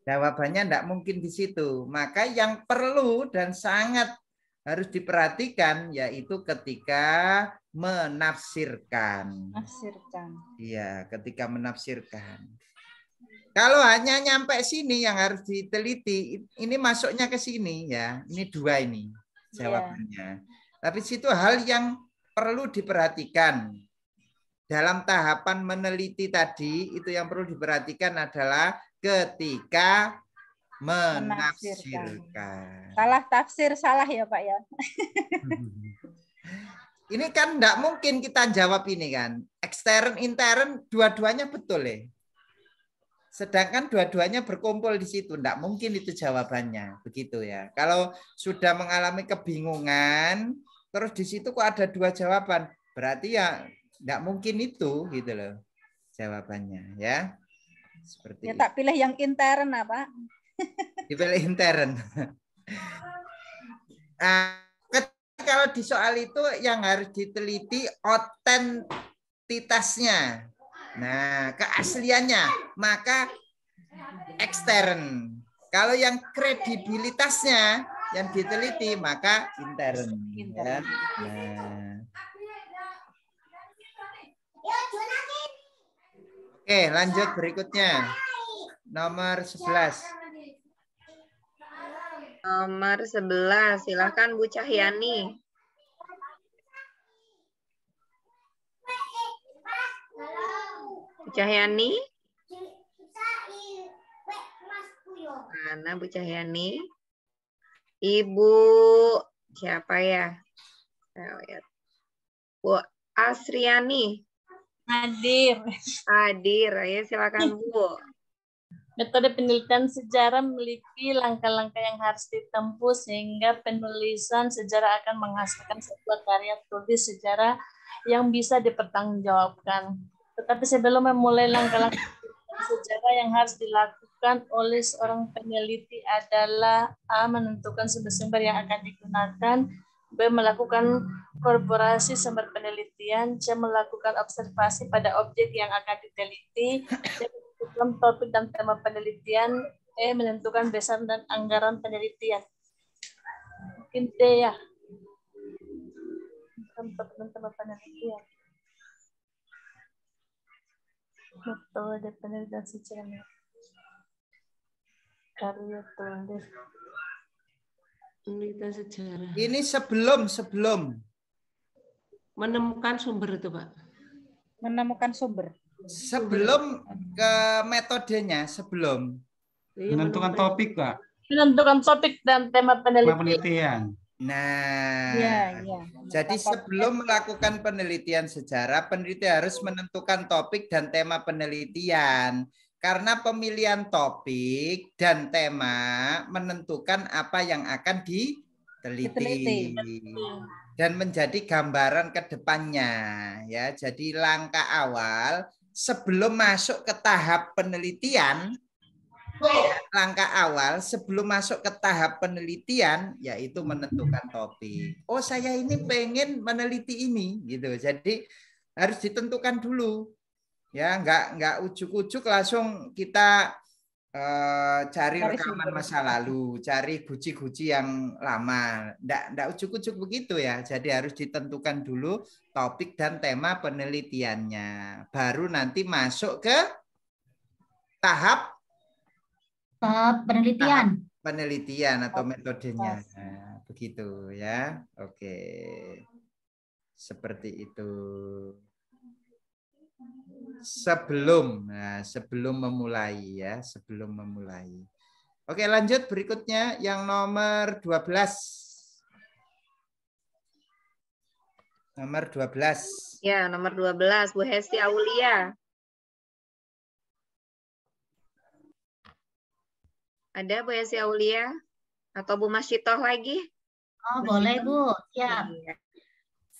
Jawabannya enggak mungkin di situ. Maka yang perlu dan sangat harus diperhatikan yaitu ketika menafsirkan. Iya, ketika menafsirkan. Kalau hanya nyampe sini yang harus diteliti, ini masuknya ke sini ya. Ini dua ini jawabannya. Tapi situ hal yang perlu diperhatikan. Dalam tahapan meneliti tadi, itu yang perlu diperhatikan adalah ketika menafsirkan. Salah tafsir, salah ya Pak ya. Ini kan enggak mungkin kita jawab ini kan. Ekstern, intern, dua-duanya betul ya. Sedangkan dua-duanya berkumpul di situ. Enggak mungkin itu jawabannya. Begitu ya. Kalau sudah mengalami kebingungan, terus di situ kok ada dua jawaban. Berarti ya enggak mungkin itu gitu loh jawabannya ya. Seperti ya tak pilih yang intern apa? Dipilih intern. Kalau di soal itu yang harus diteliti otentitasnya. Nah, keasliannya, maka ekstern. Kalau yang kredibilitasnya yang diteliti, maka intern. Ya. Nah. Oke, lanjut berikutnya. Nomor 11. Nomor 11, silakan Bu Cahyani. Bu Cahyani? Mana Bu Cahyani? Ibu siapa ya? Bu Asriani. Hadir, ayo silakan Bu. Metode penelitian sejarah memiliki langkah-langkah yang harus ditempuh sehingga penulisan sejarah akan menghasilkan sebuah karya tulis sejarah yang bisa dipertanggungjawabkan. Tetapi sebelum memulai langkah-langkah sejarah yang harus dilakukan oleh seorang peneliti adalah A. Menentukan sumber-sumber yang akan digunakan, B. Melakukan korporasi sumber penelitian, C. Melakukan observasi pada objek yang akan diteliti, D. Menentukan topik dan tema penelitian, E. Menentukan besaran dan anggaran penelitian. Mungkin D ya. Topik dan tema penelitian. Metode penelitian sejarah. Karya tulis. Penelitian sejarah. Ini sebelum menemukan sumber itu, Pak. Menemukan sumber. Sebelum ke metodenya, sebelum menentukan topik, Pak. Menentukan topik dan tema penelitian. Nah, ya. Jadi sebelum melakukan penelitian sejarah, peneliti harus menentukan topik dan tema penelitian. Karena pemilihan topik dan tema menentukan apa yang akan diteliti. Dan menjadi gambaran ke depannya. Ya, jadi langkah awal sebelum masuk ke tahap penelitian, langkah awal sebelum masuk ke tahap penelitian yaitu menentukan topik. Oh, saya ini pengen meneliti ini gitu. Jadi harus ditentukan dulu. Ya, enggak ujuk-ujuk langsung kita cari Cari rekaman sumber. masa lalu, cari guci-guci yang lama. Nggak ujuk-ujuk begitu ya. Jadi harus ditentukan dulu topik dan tema penelitiannya. Baru nanti masuk ke tahap penelitian. Penelitian atau metodenya. Nah, begitu ya. Oke. Seperti itu. Sebelum memulai ya, sebelum memulai. Oke, lanjut berikutnya yang nomor 12. Nomor 12. Ya, nomor 12 Bu Hesti Aulia. Ada Bu Hesti Aulia atau Bu Masyitoh lagi? Oh, boleh Bu, siap.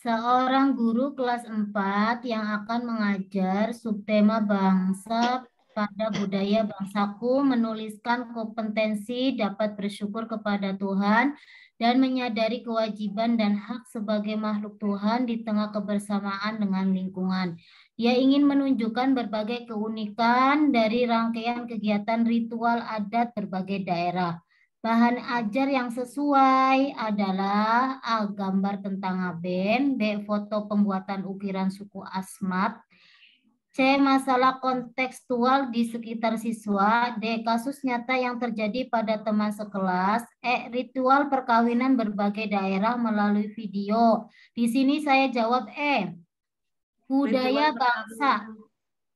Seorang guru kelas 4 yang akan mengajar subtema bangsa pada budaya bangsaku menuliskan kompetensi dapat bersyukur kepada Tuhan dan menyadari kewajiban dan hak sebagai makhluk Tuhan di tengah kebersamaan dengan lingkungan. Ia ingin menunjukkan berbagai keunikan dari rangkaian kegiatan ritual adat berbagai daerah. Bahan ajar yang sesuai adalah A. Gambar tentang Ngaben, B. Foto pembuatan ukiran suku Asmat, C. Masalah kontekstual di sekitar siswa, D. Kasus nyata yang terjadi pada teman sekelas, E. Ritual perkawinan berbagai daerah melalui video. Di sini saya jawab E. Budaya bangsa,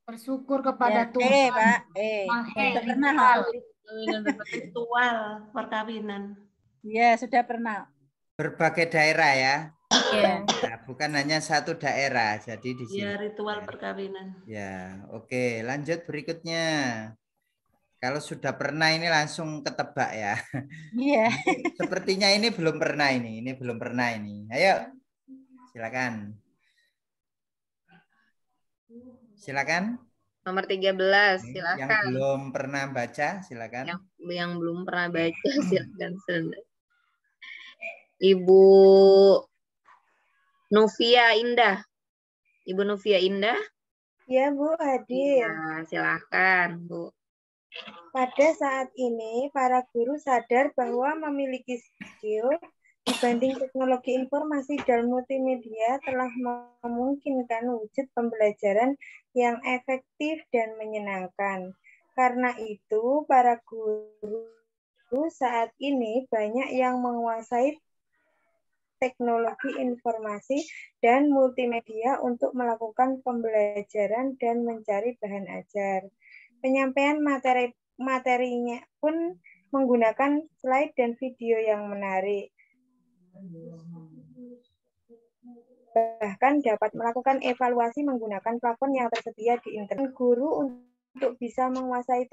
bersyukur kepada Tuhan. Pak. Ritual. Ritual perkawinan. Ya, sudah pernah. Berbagai daerah ya. Nah, bukan hanya satu daerah. Jadi di sini. Ya, ritual perkawinan. Ya, oke. Lanjut berikutnya. Kalau sudah pernah ini langsung ketebak ya. Iya. Sepertinya ini belum pernah ini. Ini belum pernah ini. Ayo. Silakan. Silakan. Nomor 13, silakan. Yang belum pernah baca, silakan. Yang belum pernah baca, silakan. Ibu Novia Indah. Ibu Novia Indah? Ya, Bu, hadir. Ya, silakan, Bu. Pada saat ini, para guru sadar bahwa memiliki skill dibanding teknologi informasi dan multimedia telah memungkinkan wujud pembelajaran yang efektif dan menyenangkan. Karena itu, para guru saat ini banyak yang menguasai teknologi informasi dan multimedia untuk melakukan pembelajaran dan mencari bahan ajar. Penyampaian materinya pun menggunakan slide dan video yang menarik. Bahkan dapat melakukan evaluasi menggunakan platform yang tersedia di internet. Guru untuk bisa menguasai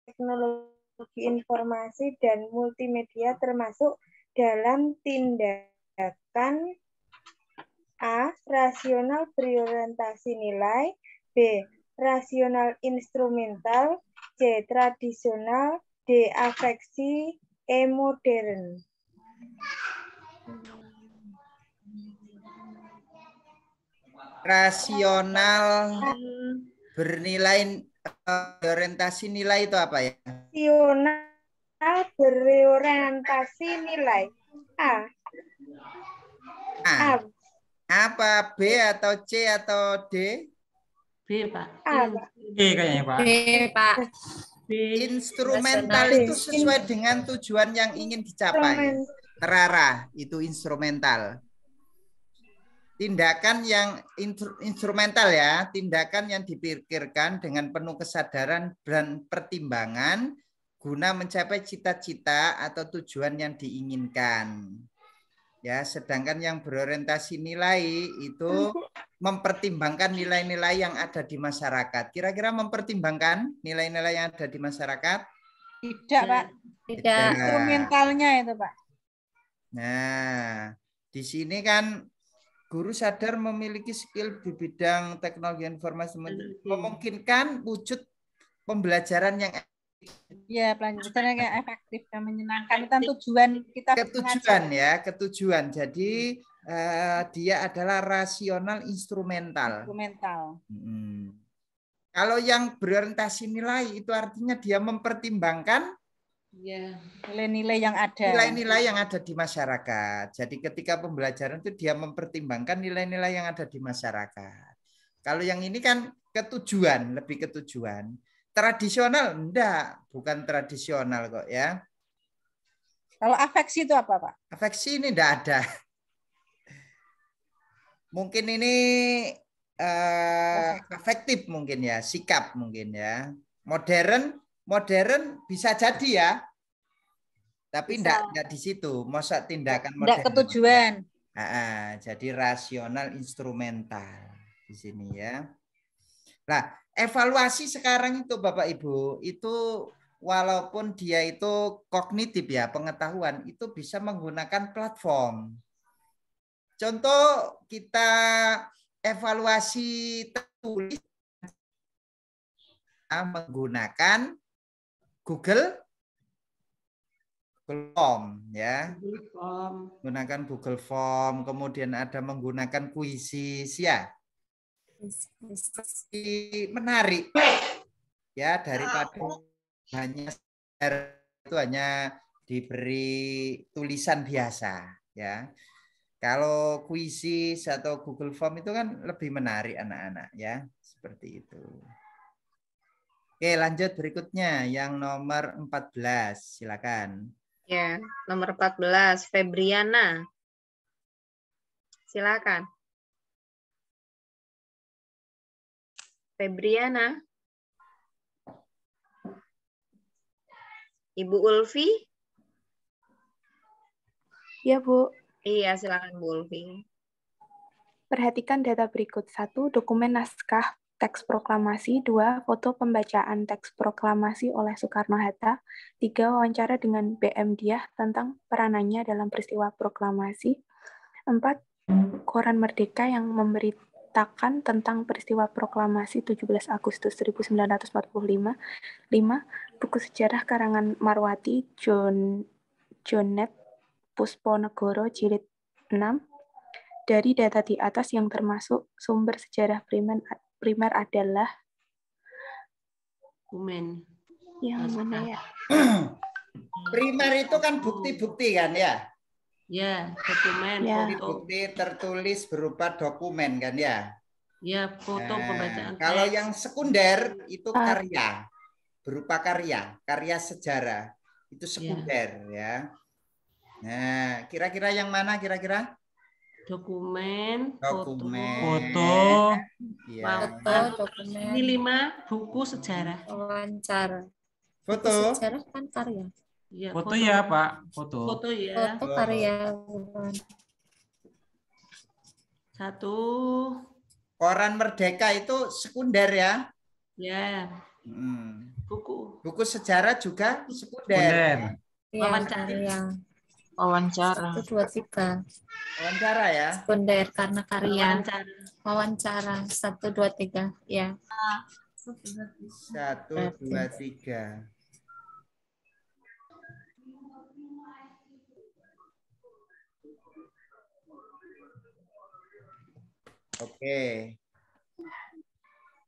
teknologi informasi dan multimedia termasuk dalam tindakan A. Rasional berorientasi nilai, B. Rasional instrumental, C. Tradisional, D. Afeksi, E. Modern. Rasional bernilai orientasi nilai itu apa ya? Rasional berorientasi nilai. A. Apa? B atau C atau D? B, Pak. A. B kayaknya, Pak. B, Pak. Instrumental itu sesuai dengan tujuan yang ingin dicapai. Terarah, itu instrumental. Tindakan yang instrumental ya, tindakan yang dipikirkan dengan penuh kesadaran dan pertimbangan guna mencapai cita-cita atau tujuan yang diinginkan. Ya, sedangkan yang berorientasi nilai itu mempertimbangkan nilai-nilai yang ada di masyarakat. Kira-kira mempertimbangkan nilai-nilai yang ada di masyarakat? Tidak, Pak. Tidak. Instrumentalnya itu, Pak. Nah, di sini kan guru sadar memiliki skill di bidang teknologi informasi memungkinkan wujud pembelajaran yang ya, pelajaran yang efektif dan menyenangkan. Itu tujuan kita. Ketujuan. Jadi dia adalah rasional instrumental. Kalau yang berorientasi nilai itu artinya dia mempertimbangkan nilai-nilai yang ada. Nilai-nilai yang ada di masyarakat. Jadi ketika pembelajaran itu dia mempertimbangkan nilai-nilai yang ada di masyarakat. Kalau yang ini kan ketujuan, lebih ketujuan. Tradisional enggak, bukan tradisional kok ya. Kalau afeksi itu apa, Pak? Afeksi ini enggak ada. Mungkin ini afektif mungkin ya, sikap mungkin ya. Modern bisa jadi ya. Tapi enggak di situ. Masa tindakan modern. Enggak ketujuan. Jadi rasional instrumental di sini ya. Nah, evaluasi sekarang itu Bapak Ibu, itu walaupun dia itu kognitif ya, pengetahuan, itu bisa menggunakan platform. Contoh kita evaluasi tertulis menggunakan Google Form ya. Menggunakan Google Form, kemudian ada menggunakan Quizzes ya. Menarik ya, daripada hanya diberi tulisan biasa ya. Kalau Quizzes atau Google Form itu kan lebih menarik anak-anak ya, seperti itu. Oke, lanjut berikutnya yang nomor 14, silakan. Ya, nomor 14, Febriana. Silakan. Febriana. Ibu Ulfi? Ya, Bu. Iya, silakan Bu Ulfi. Perhatikan data berikut. 1. Dokumen naskah teks proklamasi. 2. Foto pembacaan teks proklamasi oleh Soekarno-Hatta. 3. Wawancara dengan BM Diah tentang peranannya dalam peristiwa proklamasi. 4. Koran Merdeka yang memberitakan tentang peristiwa proklamasi 17 Agustus 1945. 5. Buku sejarah karangan Marwati Jonet Pusponegoro jilid 6. Dari data di atas yang termasuk sumber sejarah primer adalah dokumen. Yang mana ya? Primer itu kan bukti-bukti kan ya? Ya, dokumen. Ya. Bukti tertulis berupa dokumen kan ya? Ya, foto pembacaan. Kalau yang sekunder itu karya, berupa karya sejarah. Itu sekunder ya. Nah, kira-kira yang mana kira-kira? Dokumen, foto, ya. Dokumen. Ini 5 buku sejarah. Wawancara. Foto. Buku sejarah kan karya. Ya, foto ya Pak, foto. Foto ya. Foto karya. 1. Koran Merdeka itu sekunder ya? Ya. Buku sejarah juga sekunder. Wawancara. Wawancara. 1, 2, 3. Wawancara ya? Sekunder karena karya. Wawancara. 1, 2, 3. Ya. 1, 2, 3. Oke.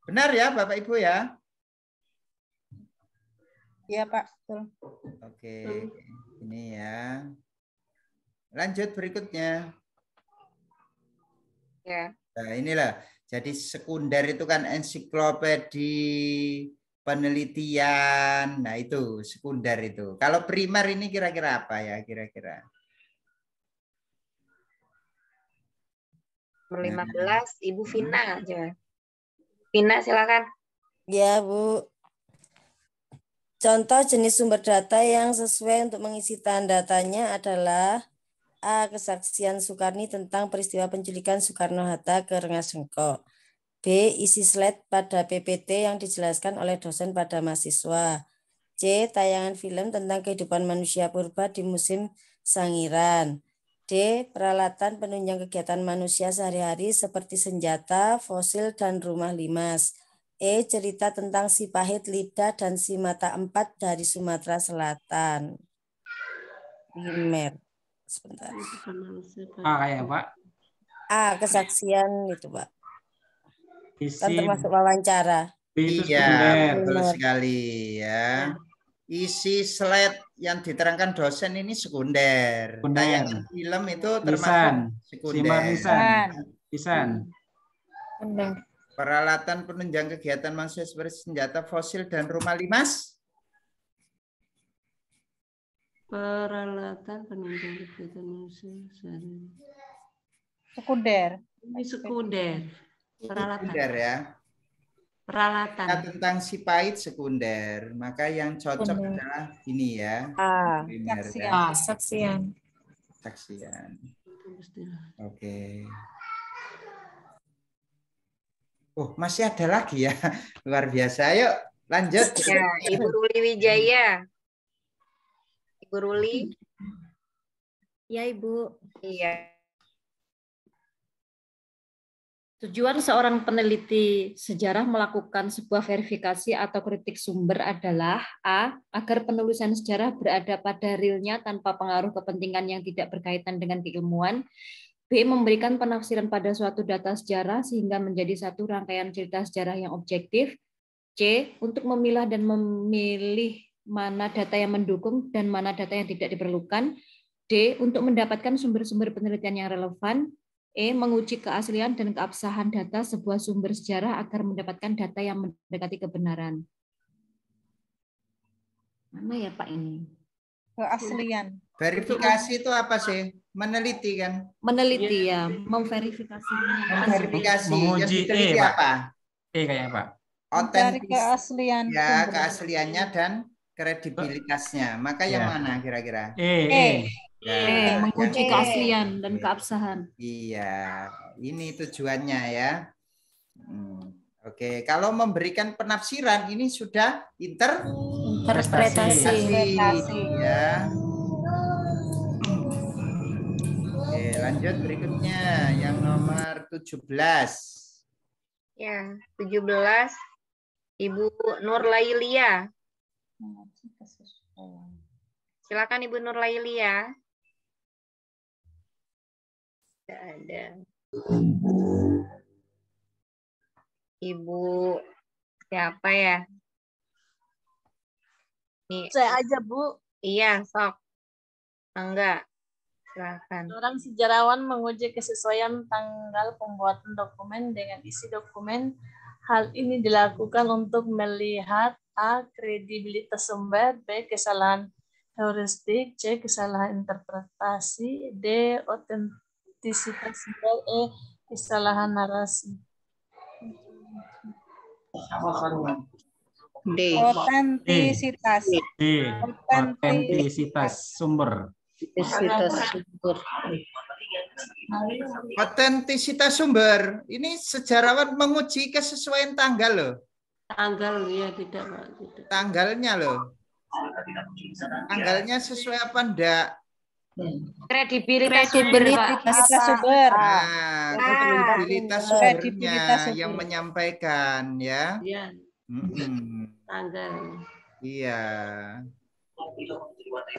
Benar ya Bapak Ibu ya? Iya Pak, betul. Oke. Ini ya. Lanjut berikutnya. Ya. Nah, inilah. Jadi sekunder itu kan ensiklopedi, penelitian. Nah, itu sekunder itu. Kalau primer ini kira-kira apa ya kira-kira? Nomor 15, Ibu Vina aja. Vina silakan. Ya, Bu. Contoh jenis sumber data yang sesuai untuk mengisi tanda tanya adalah A. Kesaksian Soekarni tentang peristiwa penculikan Soekarno-Hatta ke Rengas Dengklok. B. Isi slide pada PPT yang dijelaskan oleh dosen pada mahasiswa. C. Tayangan film tentang kehidupan manusia purba di musim Sangiran. D. Peralatan penunjang kegiatan manusia sehari-hari seperti senjata, fosil, dan rumah limas. E. Cerita tentang si Pahit Lidah dan si Mata Empat dari Sumatera Selatan. Primer. Sebentar. A kayak Pak. A. Kesaksian itu Pak. Kan Isi termasuk wawancara. B itu Iya, sekunder. betul sekali ya. Isi slide yang diterangkan dosen ini sekunder. Tayangan film itu termasuk sekunder. Lisan. Peralatan penunjang kegiatan manusia seperti senjata fosil dan rumah limas. Peralatan penunjang kegiatan manusia. Sekunder. Ini sekunder. Peralatan. Sekunder ya. Peralatan. Nah, tentang si pahit sekunder, maka yang cocok adalah ini ya. Primer, ya. Saksian. Saksian. Oke. Oh, masih ada lagi ya. Luar biasa. Ayo lanjut. Ya, Ibu Ruli Wijaya. Ibu Ruli. Ya, Ibu. Iya. Tujuan seorang peneliti sejarah melakukan sebuah verifikasi atau kritik sumber adalah A. Agar penulisan sejarah berada pada realnya tanpa pengaruh kepentingan yang tidak berkaitan dengan keilmuan. B. Memberikan penafsiran pada suatu data sejarah sehingga menjadi satu rangkaian cerita sejarah yang objektif. C. Untuk memilah dan memilih mana data yang mendukung dan mana data yang tidak diperlukan. D. Untuk mendapatkan sumber-sumber penelitian yang relevan. E. Menguji keaslian dan keabsahan data sebuah sumber sejarah agar mendapatkan data yang mendekati kebenaran. Mana ya Pak ini? Keaslian. Verifikasi itu apa sih? Meneliti kan? Meneliti ya, memverifikasi. Memverifikasi. Menguji Yang diteliti Pak. apa? Kayaknya Pak. Mencari keaslian. Ya, sumber. keasliannya dan kredibilitasnya. Maka yang Ya. mana kira-kira? E. Menguji keaslian dan keabsahan. Iya, ini tujuannya ya. Oke, kalau memberikan penafsiran ini sudah interpretasi. Ya. Oke, lanjut berikutnya yang nomor 17. Ya, 17. Ibu Nur Lailia. Silakan Ibu Nur Lailia. Tidak ada. Ibu siapa ya? Nih. Saya aja, Bu. Iya, sok. Enggak. Silakan. Seorang sejarawan menguji kesesuaian tanggal pembuatan dokumen dengan isi dokumen. Hal ini dilakukan untuk melihat A. Kredibilitas sumber, B. Kesalahan heuristik, C. Kesalahan interpretasi, D. Otentisitas sumber, E. Kesalahan narasi. D. Otentisitas. D. Otentisitas sumber. Otentisitas sumber. Ini sejarawan menguji kesesuaian tanggal loh. Tanggal ya tidak Pak. Tidak. Tanggalnya loh. Tanggalnya sesuai apa enggak? Kredibilitas sumber. Nah, kredibilitas sumbernya yang menyampaikan ya. Iya. Tanggal. Iya.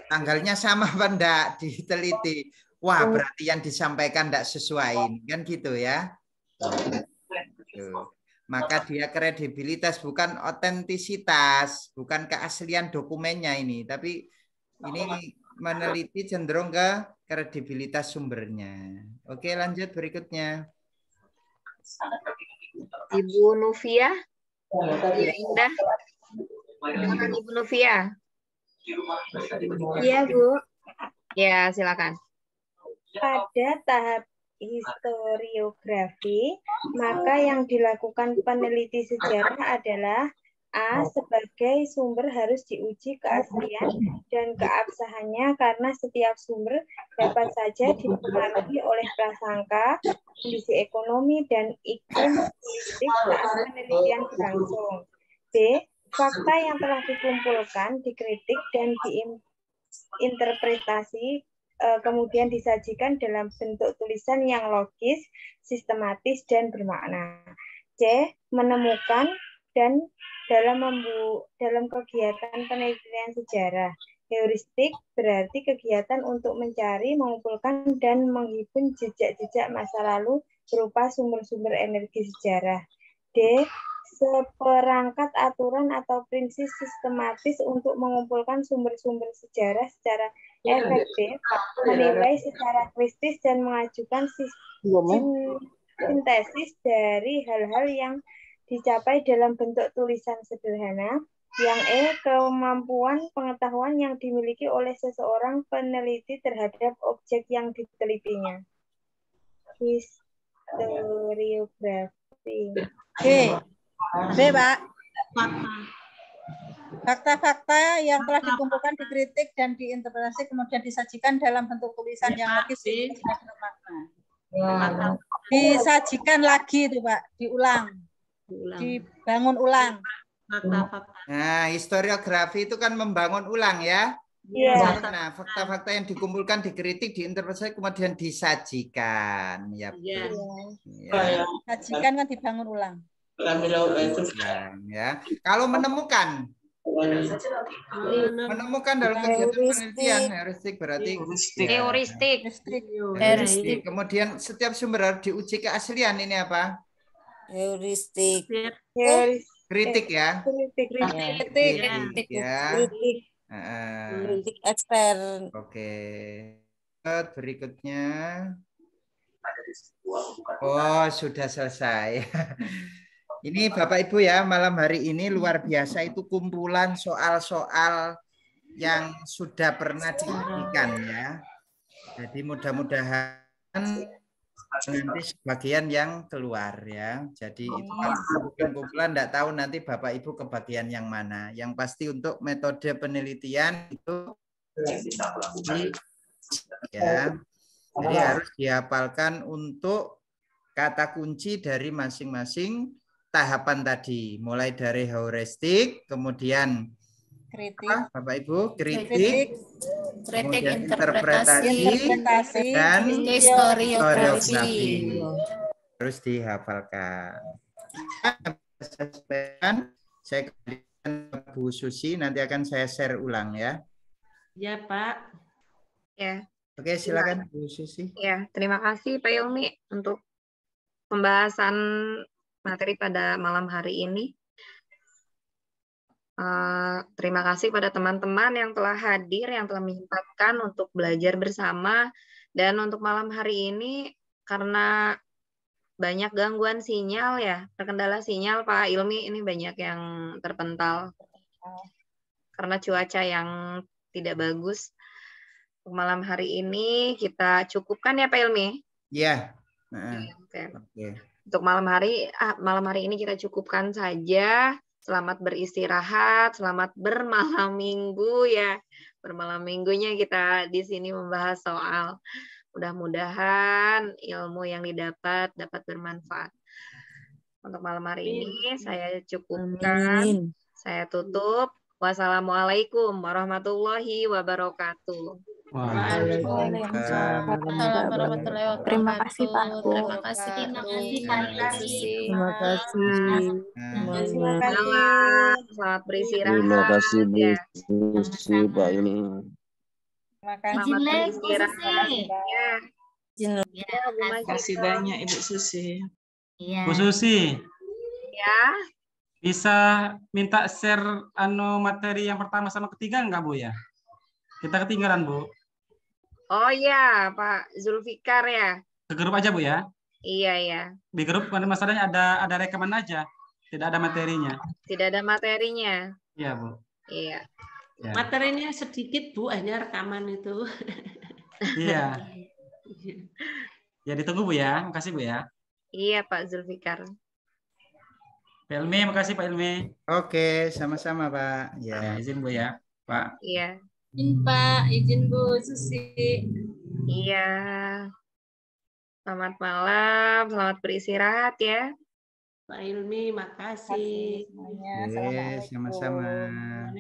Tanggalnya sama apa enggak diteliti. Wah, berarti yang disampaikan enggak sesuai kan gitu ya. Tuh. Maka dia kredibilitas, bukan otentisitas, bukan keaslian dokumennya ini, tapi ini meneliti cenderung ke kredibilitas sumbernya. Oke, lanjut berikutnya. Ibu Nufia. Indah. Silakan Ibu Nufia. Iya, Bu. Ya, silakan. Pada tahap historiografi, maka yang dilakukan peneliti sejarah adalah A. Sebagai sumber harus diuji keaslian dan keabsahannya karena setiap sumber dapat saja dipengaruhi oleh prasangka, kondisi ekonomi, dan iklim politik saat penelitian berlangsung. B. Fakta yang telah dikumpulkan, dikritik, dan diinterpretasi kemudian disajikan dalam bentuk tulisan yang logis, sistematis, dan bermakna. C. Menemukan dan dalam kegiatan penelitian sejarah. Heuristik berarti kegiatan untuk mencari, mengumpulkan, dan menghimpun jejak-jejak masa lalu berupa sumber-sumber energi sejarah. D. seperangkat aturan atau prinsip sistematis untuk mengumpulkan sumber-sumber sejarah secara efektif, menilai secara kritis dan mengajukan sintesis dari hal-hal yang dicapai dalam bentuk tulisan sederhana. Yang kemampuan pengetahuan yang dimiliki oleh seseorang peneliti terhadap objek yang ditelitinya. Historiografi. B, Pak. Fakta-fakta yang telah dikumpulkan, dikritik, dan diinterpretasi kemudian disajikan dalam bentuk tulisan yang logis dan bermakna. Disajikan lagi itu, Pak. Diulang. Dibangun ulang. Nah, historiografi itu kan membangun ulang ya. Iya. Nah, fakta-fakta yang dikumpulkan, dikritik, diinterpretasi, kemudian disajikan. Ya. Sajikan kan dibangun ulang. Ya. Kalau menemukan dalam kegiatan penelitian heuristik berarti heuristik. Kemudian setiap sumber harus diuji keaslian, ini apa? Heuristik. Kritik ya. Kritik Ya. Kritik ekstern. Oke. Berikutnya. Oh, sudah selesai. Ini Bapak Ibu ya, malam hari ini luar biasa, itu kumpulan soal-soal yang sudah pernah diberikan ya. Jadi mudah-mudahan nanti sebagian yang keluar ya. Jadi itu kalau kumpulan enggak tahu nanti Bapak Ibu kebagian yang mana. Yang pasti untuk metode penelitian itu ya. Jadi harus dihafalkan untuk kata kunci dari masing-masing tahapan tadi. Mulai dari heuristik, kemudian kritik, Bapak Ibu, kritik, kemudian interpretasi, dan historiografi. Terus dihafalkan. Saya kembalikan Bu Susi, nanti akan saya share ulang ya. Ya, Pak. Ya. Oke, silakan Bu Susi. Ya, terima kasih Pak Ilmi untuk pembahasan materi pada malam hari ini. Terima kasih pada teman-teman yang telah hadir, yang telah menyempatkan untuk belajar bersama. Dan untuk malam hari ini, karena banyak gangguan sinyal ya, terkendala sinyal Pak Ilmi, ini banyak yang terpental. Karena cuaca yang tidak bagus. Untuk malam hari ini kita cukupkan ya Pak Ilmi? Iya. Oke. Untuk malam hari ini kita cukupkan saja. Selamat beristirahat, selamat bermalam minggu ya. Bermalam minggunya kita di sini membahas soal. Mudah-mudahan ilmu yang didapat dapat bermanfaat. Untuk malam hari ini saya cukupkan. Saya tutup. Wassalamualaikum warahmatullahi wabarakatuh. Waalaikumsalam warahmatullahi wabarakatuh. Terima kasih Pak Bu. Terima kasih Selamat beristirahat. Terima kasih Bu Susi Pak ini. Selamat beristirahat. Terima kasih banyak Ibu Susi. Bu Susi. Ya. Bisa minta share materi yang pertama sama ketiga enggak Bu ya? Kita ketinggalan Bu. Oh iya, Pak Zulfikar ya. Ke grup aja Bu ya? Iya ya. Di grup masalahnya ada rekaman aja, tidak ada materinya. Tidak ada materinya. Iya Bu. Iya. Ya. Materinya sedikit Bu, hanya rekaman itu. Iya. Ya ditunggu Bu ya, makasih Bu ya. Iya Pak Zulfikar. Pak Ilmi, makasih Pak Ilmi. Oke, sama-sama Pak. Ya, izin Bu ya, Pak. Iya. Izin Pak, izin Bu Susi. Iya. Selamat malam, selamat beristirahat ya. Pak Ilmi, makasih. Sama-sama.